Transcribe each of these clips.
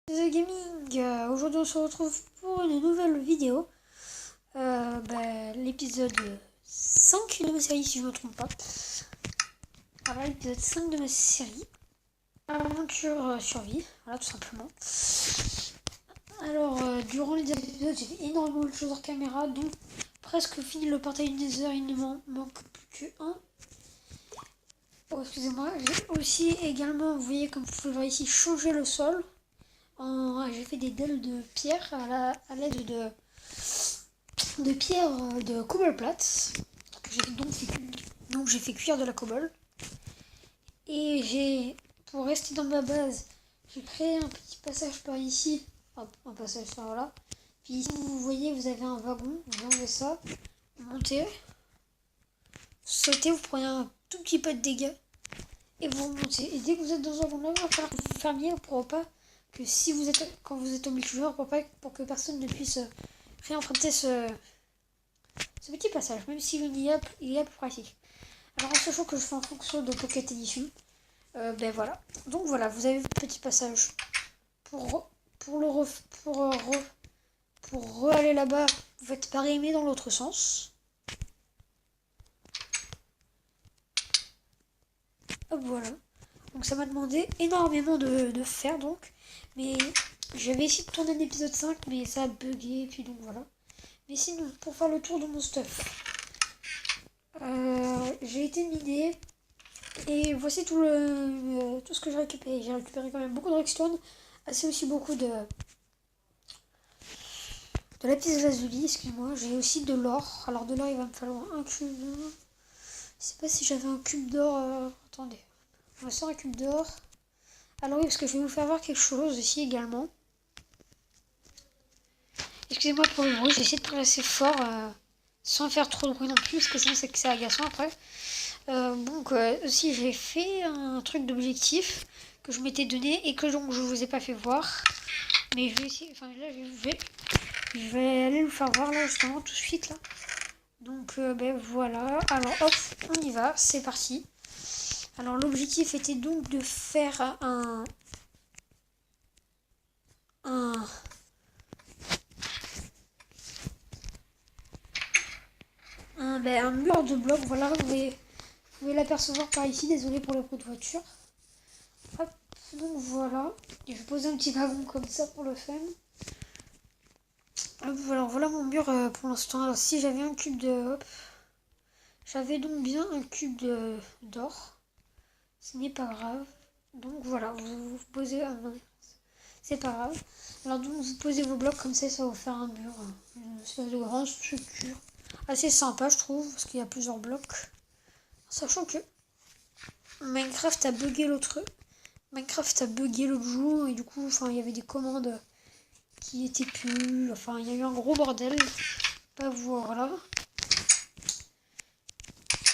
The Gaming, aujourd'hui on se retrouve pour une nouvelle vidéo, l'épisode 5 de ma série si je ne me trompe pas. Voilà, l'épisode 5 de ma série, aventure survie, voilà tout simplement. Alors, durant les derniers épisodes, j'ai fait énormément de choses hors caméra, donc presque fini le portail du Nether, il ne m'en manque plus qu'un. Oh, excusez-moi, j'ai aussi également, vous voyez comme vous pouvez voir ici, changé le sol. J'ai fait des dalles de pierre à l'aide de pierre de cobbleplat. Donc j'ai fait cuire de la cobble. Et pour rester dans ma base, j'ai créé un petit passage par ici. Hop, un passage par là. Puis ici, vous voyez, vous avez un wagon. Vous enlevez ça, vous montez, sautez, vous prenez un tout petit peu de dégâts et vous remontez. Et dès que vous êtes dans un wagon là, il va falloir que vous fermiez pour pas que quand vous êtes au multijoueur, pour que personne ne puisse réemprunter ce petit passage, même si il est plus pratique. Alors en sachant que je fais en fonction de Pocket Edition, voilà. Donc voilà, vous avez votre petit passage pour aller là-bas. Vous faites pareil mais dans l'autre sens. Hop, voilà. Donc ça m'a demandé énormément de faire donc. Mais j'avais essayé de tourner un épisode 5 mais ça a bugué, puis donc voilà. Mais sinon, pour faire le tour de mon stuff, j'ai été miné et voici tout ce que j'ai récupéré. J'ai récupéré quand même beaucoup de redstone, assez aussi beaucoup de lapis lazuli, excusez-moi. J'ai aussi de l'or. Alors de l'or, il va me falloir un cube. Je sais pas si j'avais un cube d'or. Attendez, on va sortir un cube d'or. Alors oui, parce que je vais vous faire voir quelque chose ici également. Excusez-moi pour le bruit, je vais essayer de parler assez fort sans faire trop de bruit non plus, parce que sinon c'est agaçant après. Aussi j'ai fait un truc d'objectif que je m'étais donné et que donc je vous ai pas fait voir. Mais je vais essayer, enfin là je vais aller vous faire voir là justement tout de suite là. Donc voilà, alors hop, on y va, c'est parti. Alors l'objectif était donc de faire un mur de blocs, voilà, vous pouvez l'apercevoir par ici, désolé pour le bruit de voiture. Hop, donc voilà, je vais poser un petit wagon comme ça pour le fun. Hop, voilà mon mur pour l'instant. Alors si j'avais un cube de... Hop, j'avais donc bien un cube d'or, ce n'est pas grave. Donc voilà, vous posez... c'est pas grave. Alors donc vous posez vos blocs comme ça va vous faire un mur, une espèce de grande structure. Assez sympa je trouve, parce qu'il y a plusieurs blocs. Sachant que Minecraft a bugué l'autre jour et du coup il y avait des commandes qui étaient plus... Enfin il y a eu un gros bordel. Pas voilà.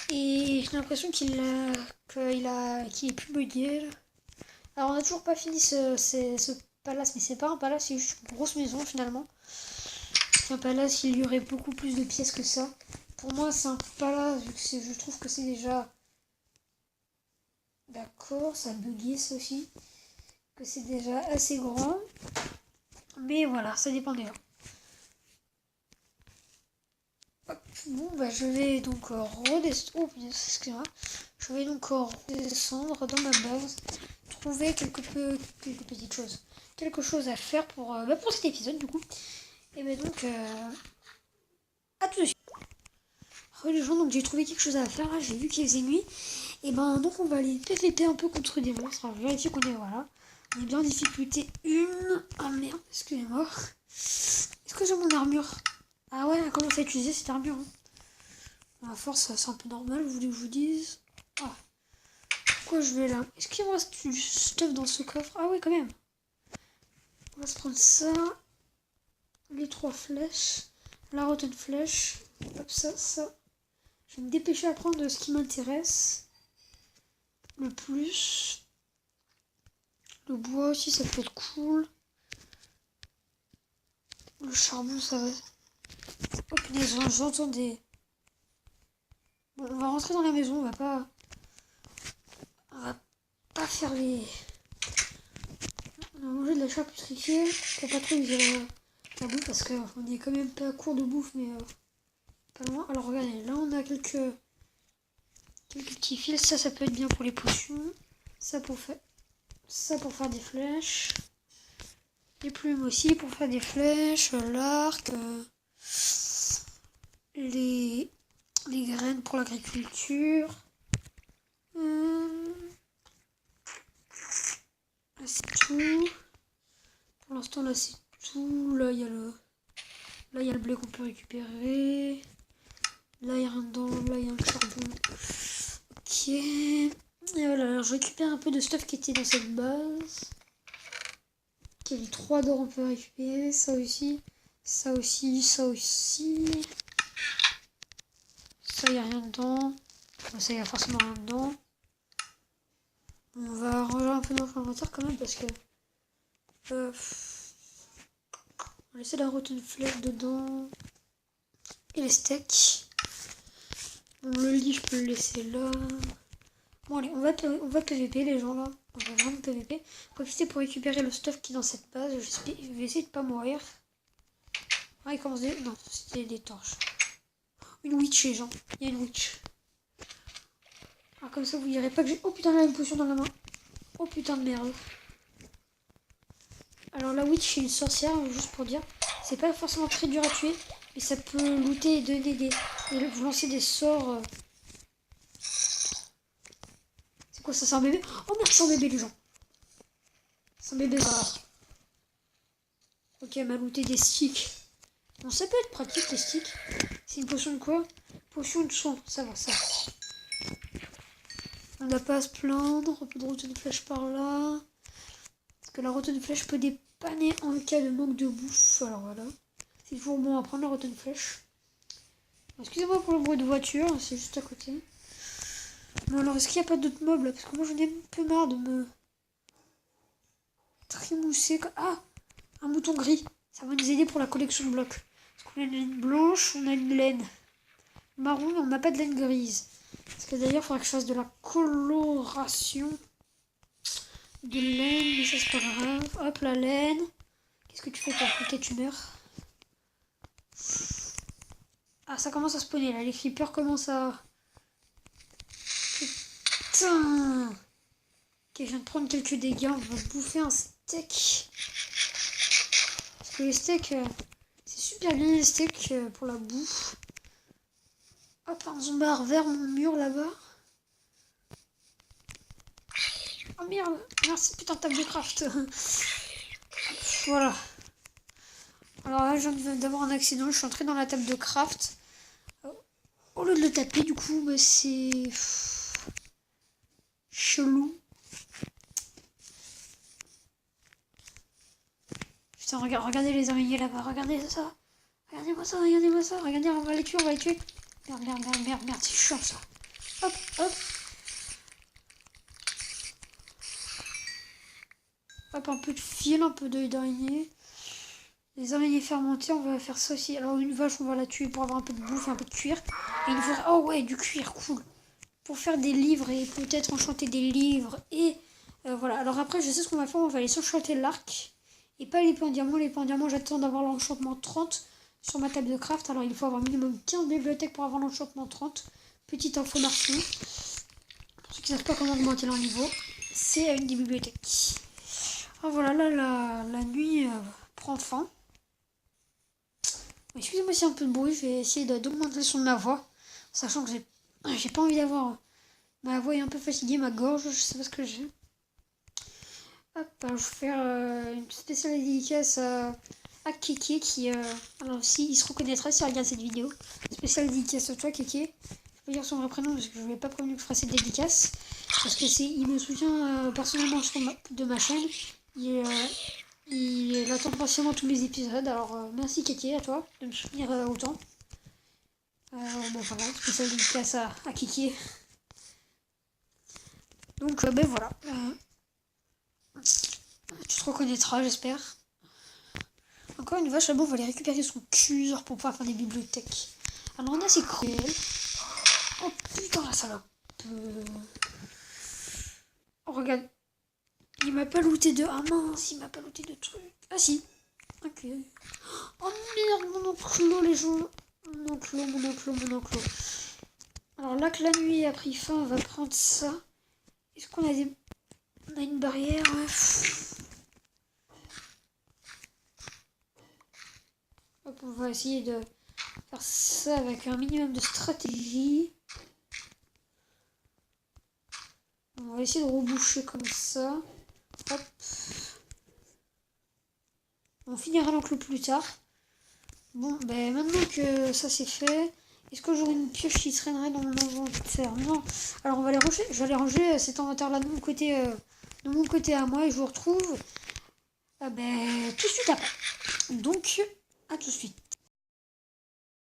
Et j'ai l'impression qu'il est plus bugué là. Alors on n'a toujours pas fini ce palace, mais c'est pas un palace, c'est juste une grosse maison finalement. Un palace, il y aurait beaucoup plus de pièces que ça. Pour moi c'est un palace, vu que je trouve que c'est déjà... D'accord, ça a bugué ça aussi. Que c'est déjà assez grand. Mais voilà, ça dépend des gens. Bon, je vais donc redescendre. Oh, excusez-moi. Je vais donc redescendre dans ma base. Trouver quelques petites choses. Quelque chose à faire pour cet épisode, du coup. Et donc, à tout de suite. Les gens, donc j'ai trouvé quelque chose à faire. Là, j'ai vu qu'il faisait nuit. Et donc on va aller PVP un peu contre des monstres. Alors, vérifier qu'on est, voilà. On est bien en difficulté 1. Ah merde, excusez-moi. Est-ce que j'ai mon armure? Ah ouais, elle commence à utiliser cette armure. À force, c'est un peu normal, vous voulez que je vous dise. Ah. Pourquoi je vais là? Est-ce qu'il me reste du stuff dans ce coffre? Ah ouais, quand même. On va se prendre ça. Les 3 flèches. La rotten flèche. Hop, ça. Je vais me dépêcher à prendre ce qui m'intéresse le plus. Le bois aussi, ça peut être cool. Le charbon, ça va. Hop, j'entends des... Bon, on va rentrer dans la maison, on va pas faire les... On a mangé de la charcuterie pour pas trop user la bouffe parce qu'on est quand même pas à court de bouffe, mais pas loin. Alors regardez, là on a quelques petits fils. Ça peut être bien pour les potions. Ça pour faire des flèches. Les plumes aussi pour faire des flèches. L'arc. Les graines pour l'agriculture. Là c'est tout. Pour l'instant là c'est tout. Là il y a le blé qu'on peut récupérer. Là il n'y a rien dedans. Là il y a un charbon. Ok. Et voilà, alors je récupère un peu de stuff qui était dans cette base. Ok, les 3 d'or on peut récupérer. Ça aussi. Ça aussi. Ça aussi. Ça y a rien dedans. Bon, ça y a forcément rien dedans. On va ranger un peu notre inventaire quand même parce que on va laisser la rotten flèche dedans. Et les steaks. Bon, le lit je peux le laisser là. Bon allez, on va PVP les gens là. On va vraiment PVP. Profiter pour récupérer le stuff qui est dans cette base. Je vais essayer de pas mourir. Ah il commence des... Non, c'était des torches. Une witch les gens. Il y a une witch. Alors comme ça vous direz pas que j'ai... Oh putain là une potion dans la main. Oh putain de merde. Alors la witch c'est une sorcière, juste pour dire. C'est pas forcément très dur à tuer. Mais ça peut looter et donner des... Et vous lancer des sorts... C'est quoi ça, c'est un bébé? Oh merde, c'est un bébé les gens. C'est un bébé ça. Ok, elle m'a looté des sticks. Bon ça peut être pratique les sticks. C'est une potion de quoi? Potion de soin, ça va, ça va. On n'a pas à se plaindre. Un peu de route de flèche par là. Parce que la route de flèche peut dépanner en cas de manque de bouffe. Alors voilà. C'est toujours bon à prendre la route de flèche. Excusez-moi pour le bruit de voiture, c'est juste à côté. Bon alors est-ce qu'il n'y a pas d'autres mobs là? Parce que moi j'en ai un peu marre de me trimousser. Ah, un mouton gris. Ça va nous aider pour la collection de blocs. Parce qu'on a une laine blanche, on a une laine marron, mais on n'a pas de laine grise. Parce que d'ailleurs il faudra que je fasse de la coloration de laine, mais ça c'est pas grave. Hop la laine. Qu'est-ce que tu fais toi? Ok tu meurs. Ah ça commence à spawner là, les creepers commencent à... Putain. Ok, je viens de prendre quelques dégâts, on va bouffer un steak. Parce que les steaks, c'est super bien les steaks pour la bouffe. Hop, un zombard vers mon mur là-bas. Oh merde, merci putain de table de craft. Voilà. Alors là, je viens d'avoir un accident, je suis entrée dans la table de craft. Au lieu de le taper, du coup, bah, c'est... chelou. Putain, regardez les araignées là-bas, regardez ça. Regardez-moi ça, regardez-moi ça. Regardez, on va les tuer, on va les tuer. Merde, merde, merde, merde, merde, c'est chiant ça. Hop, hop. Hop, un peu de fil, un peu d'œil d'araignée. Les araignées fermentées, on va faire ça aussi. Alors une vache, on va la tuer pour avoir un peu de bouffe et un peu de cuir. Et il nous faudra... Oh ouais, du cuir, cool. Pour faire des livres et peut-être enchanter des livres. Et voilà. Alors après, je sais ce qu'on va faire. On va aller s'enchanter l'arc. Et pas l'épée en diamant. L'épée en diamant, j'attends d'avoir l'enchantement 30 sur ma table de craft. Alors il faut avoir minimum 15 bibliothèques pour avoir l'enchantement 30. Petite info marchand. Pour ceux qui ne savent pas comment augmenter leur niveau, c'est une des bibliothèques. Alors voilà, là la nuit prend fin. Excusez-moi s'il y a un peu de bruit, je vais essayer d'augmenter le son de ma voix. Sachant que j'ai pas envie d'avoir... Ma voix est un peu fatiguée, ma gorge, je sais pas ce que j'ai. Hop, alors je vais faire une spéciale dédicace à Kéké qui... alors si il se reconnaîtra s'il regarde cette vidéo. Spéciale dédicace à toi Kéké. Je peux dire son vrai prénom parce que je ne vais pas prévenu que je ferai cette dédicace. Parce que il me soutient personnellement de ma chaîne. Il attend patiemment tous mes épisodes. Alors merci Kéké à toi de me soutenir autant. Bon voilà, spéciale dédicace à Kéké. Donc ben voilà. Tu te reconnaîtras, j'espère. Encore une vache, là-bas, on va aller récupérer son cuir pour pouvoir faire des bibliothèques. Alors, on a c'est cruel. Oh putain, la salope. Oh, regarde. Il m'a pas looté de... Ah mince, il m'a pas looté de trucs. Ah si. Ok. Oh merde, mon enclos, les gens. Mon enclos. Alors là que la nuit a pris fin, on va prendre ça. Est-ce qu'on a des... On a une barrière, ouais. Hop, on va essayer de faire ça avec un minimum de stratégie. On va essayer de reboucher comme ça. Hop. On finira l'enclos plus tard. Bon, ben maintenant que ça c'est fait, est-ce que j'aurai une pioche qui traînerait dans mon inventaire? Non. Alors on va les ranger. Je vais aller ranger cet inventaire-là de mon côté à moi et je vous retrouve tout de suite après. Donc, à tout de suite.